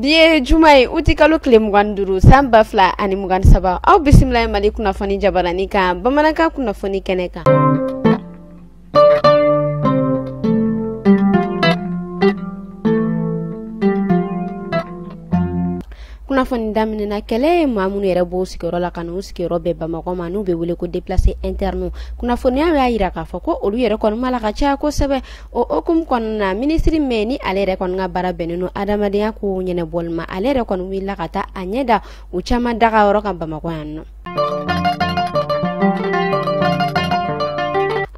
Biye jumai uti kalo kile muganduru samba fla ani mugan saba au bisimila mali kunafoni jabarani kan bamanankan kunafoni kɛnɛ kan. Kunafoni daminɛna kɛlɛ maa minnu yɛrɛ b'o sigiyɔrɔ la ka n'u sigiyɔrɔ bɛɛ Bamakɔ ma n'u bɛ wele ko déplacé interne. Kunnafoniya y'a yira k'a fɔ ko olu yɛrɛ kɔni ma la ka caya kosɛbɛ. O hokumu kɔnɔna na ministre mɛ ni ale yɛrɛ kɔni ka baara bɛnnen don adamadenya ko ɲɛnɛbɔli ma ale yɛrɛ kɔni wulila ka taa a ɲɛ da u caman daga yɔrɔ kan Bamakɔ yan nɔ.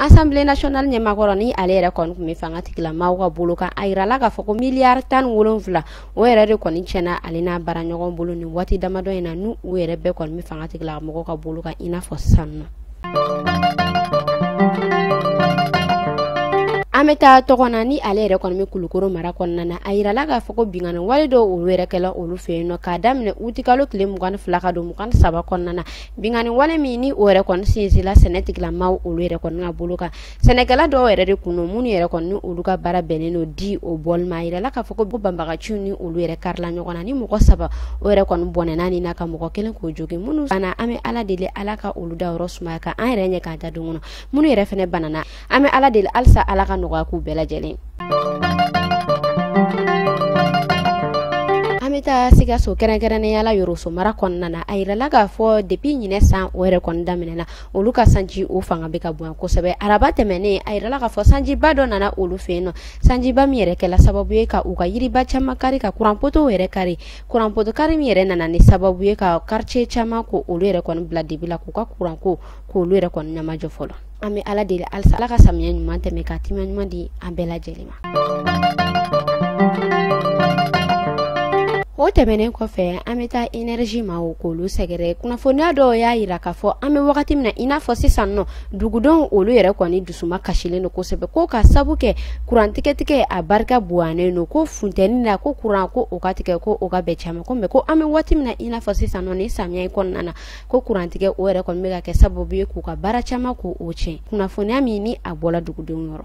Assemblée nationale ɲɛmakɔrɔ ni ale yɛrɛ kɔni tun bɛ fanga tigilamaaw ka bolo kan a yirala k'a fɔ ko miliyari 17 o yɛrɛ de kɔni tiɲɛna ale n'a baara ɲɔgɔn bolo nin waati damadɔ in na n'u yɛrɛ bɛɛ kɔni bɛ fanga tigilamɔgɔw ka bolo kan i n'a fɔ sisan nɔ. An bɛ taa tɔgɔ na ni ale yɛrɛ kɔni bɛ Kulukoro mara kɔnɔna na a yirala k'a fɔ ko bingani wale dɔw olu yɛrɛ kɛla olu fɛ yen nɔ k'a daminɛ uti kalo tile 22 ka don 23 kɔnɔna na bingani wale min ni o yɛrɛ kɔni sinsinla sɛnɛ tigilamaaw olu yɛrɛ kɔni ka bolo kan sɛnɛkɛla dɔw yɛrɛ de kun don minnu yɛrɛ kɔni ni olu ka baara bɛnnen don di o bɔli ma a yirala k'a fɔ ko banbagaciw ni olu yɛrɛ karila ɲɔgɔn na ni mɔgɔ 3 o yɛrɛ kɔni bɔnɛna ni na ka mɔgɔ 1 k'o jogin minnu banna an bɛ ala deli ala ka olu da yɔrɔ sumaya kan an yɛrɛ ɲɛ k'an ta don kɔnɔ minnu yɛrɛ fɛnɛ banana an bɛ ala deli halisa ala ka nɔgɔya k'u bɛɛ lajɛlen. An bɛ taa Sikaso kɛrɛnkɛrɛnnenya la Yoroso mara kɔnɔna na a yirala k'a fɔ depuis ɲinɛ san o yɛrɛ kɔni daminɛna olu ka sanji o fanga bɛ ka bonya kosɛbɛ araba tɛmɛnen a yirala k'a fɔ sanjiba dɔ nana olu fɛ yen nɔ sanjiba min yɛrɛ kɛla sababu ye ka u ka yiriba caman kari ka kuranpoto yɛrɛ kari kuranpoto kari min yɛrɛ nana ni sababu ye ka quartier caman ko olu yɛrɛ kɔni bila dibi la k'u ka kuranko k'olu yɛrɛ kɔni ɲamajɔ fɔlɔ. An bɛ ala deli halisa ala ka samiya ɲuman tɛmɛ ka timiya ɲuman di an bɛɛ lajɛlen ma. O tɛmɛnen kɔfɛ an bɛ taa énergie ma o k'olu sɛgɛrɛ kunnafoniya dɔw y'a yira k'a fɔ an bɛ wagati min na i n'a fɔ sisan nɔ dugudenw olu yɛrɛ kɔni dusuma kasilen don kosɛbɛ ko ka sabu kɛ kurantigɛtigɛ a barika boyanen don ko funtɛni na ko kuran ko o ka tigɛ ko o ka bɛn caman ko mɛ ko an bɛ waati min na i n'a fɔ sisan nɔ ni samiya in kɔnɔna na ko kurantigɛ o yɛrɛ kɔni bɛ ka kɛ sababu ye k'u ka baara caman k'o tiɲɛ kunnafoniya min ni a bɔla dugudenw yɔrɔ.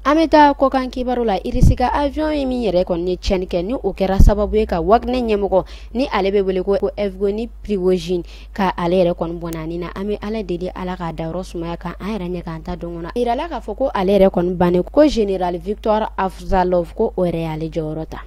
An bɛ taa kɔkan kibaru la Irisi ka avion ye min yɛrɛ kɔni ye tiɲɛni kɛ ni o kɛra sababu ye ka Wagner ɲɛmɔgɔ ni ale bɛ wele ko Evgeny Prigozhin ka ale yɛrɛ kɔni bɔnna nin na an bɛ ala deli ala k'a dayɔrɔ sumaya kan an yɛrɛ ɲɛ k'an ta don kɔnɔ a yirala k'a fɔ ko ale yɛrɛ kɔni bannen ko Général Victor Avzalov ko o yɛrɛ y'ale jɔyɔrɔ ta.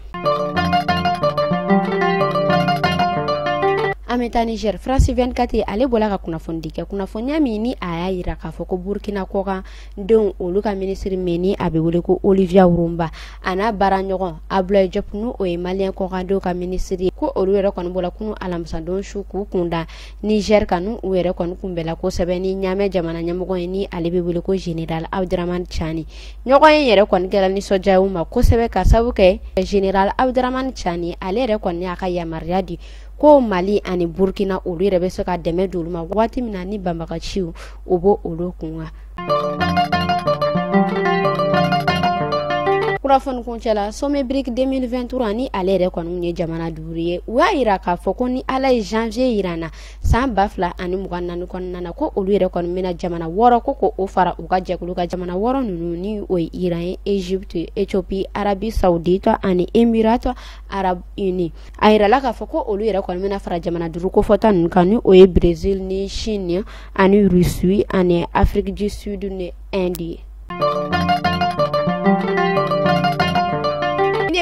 An bɛ taa Niger France 24 ale bɔla ka kunnafoni di kɛ kunnafoniya min ni a y'a yira k'a fɔ ko Burkina kɔkan denw olu ka ministre mɛ ni a bɛ wele ko Olivier Wurumba a n'a baara ɲɔgɔn Abdoulaye Diop n'o ye malien kɔkandenw ka ministre ye ko olu yɛrɛ kɔni bɔla kunu alamisadon su k'u kunda Niger kan n'u yɛrɛ kɔni kunbɛla kosɛbɛ ni ɲamɛ jamana ɲɛmɔgɔ ye ni ale bɛ wele ko Général Abdramane Tchani ɲɔgɔn ye yɛrɛ kɔni kɛra nisɔndiya u ma kosɛbɛ ka sabu kɛ Général Abdramane Tchani ale yɛrɛ kɔni y'a ka yamaruya di ko Mali ani Burkina olu yɛrɛ bɛ se ka dɛmɛ di olu ma waati min na ni banbagaciw o b'o olu kun kan. Kunnafoni kuncɛla Sommet BRIC 2023 ni ale yɛrɛ kɔni ye jamana 5 ye u y'a yira k'a fɔ ko ni ala ye janvier yira na san 2024 kɔnɔna na ko olu yɛrɛ kɔni bɛna jamana 6 ko o fara u ka jɛkulu ka jamana 6 ninnu ni o ye Iran ye Égypte Éthiopie Arabie Saoudite ani Émirats Arabes Unis a yirala k'a fɔ ko olu yɛrɛ kɔni bɛna fara jamana 5 kofɔta ninnu kan ni o ye Brésil ni Chine ani Russie ani Afrique du Sud ni Inde.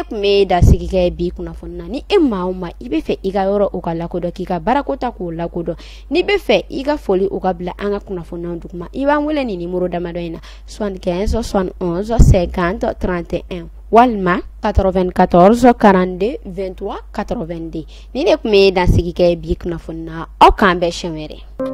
Kun bɛ da sigi kɛ bi kunnafoni na ni e maa o maa i bɛ fɛ i ka yɔrɔ o ka lakodɔn k'i ka baarako ta k'o lakodɔn n'i bɛ fɛ i ka foli o ka bila an ka kunnafoniyaw duguma i b'an wele nin numéro damadɔ in na 75 71 50 31 walima 94 42 23 82 ni de kun bɛ da sigi kɛ bi kunnafoni na aw k'an bɛɛ siɲɛ wɛrɛ.